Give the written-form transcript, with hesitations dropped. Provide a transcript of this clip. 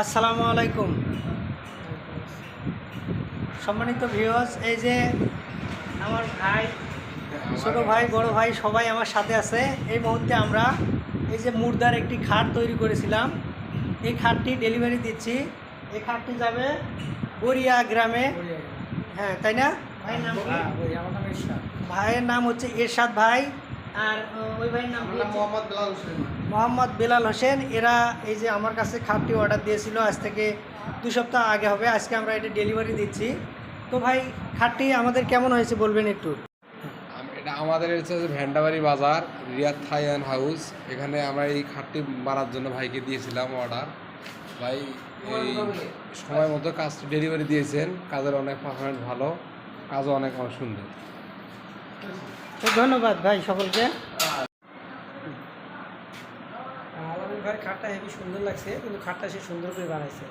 আসসালামু আলাইকুম সম্মানিত ভিউয়ার্স, এই যে আমার ভাই, ছোট ভাই, বড় ভাই সবাই আমার সাথে আছে। এই মুহূর্তে আমরা এই যে মুর্দার একটি খাট তৈরি করেছিলাম, এই খাটটি ডেলিভারি দিচ্ছি। এই খাটটি যাবে বরিয়া গ্রামে। হ্যাঁ, তাই না? ভাইয়ের নাম কি? ভাইয়ের নাম হচ্ছে এরশাদ ভাই, আর ওই ভাইয়ের নাম মোহাম্মদ বেলাল হোসেন। এরা এই যে আমার কাছে খাটটি অর্ডার দিয়েছিল আজ থেকে 2 সপ্তাহ আগে হবে। আজকে আমরা এটা ডেলিভারি দিচ্ছি। তো ভাই, খাটটি আমাদের কেমন হয়েছে বলবেন একটু? এটা আমাদের হচ্ছে ভ্যান্ডাবাড়ি বাজার, রিয়াদ থাই অ্যান্ড হাউস। এখানে আমরা এই খাটটি বানার জন্য ভাইকে দিয়েছিলাম অর্ডার। ভাই এই সময় মতো কাজটি ডেলিভারি দিয়েছেন। কাজের অনেক পারফরমেন্স ভালো, কাজও অনেক সুন্দর। তো ধন্যবাদ ভাই সকলকে। ভাই খাটটা হেবি সুন্দর লাগছে, কিন্তু খাটটা সে সুন্দর করে বানাইছে।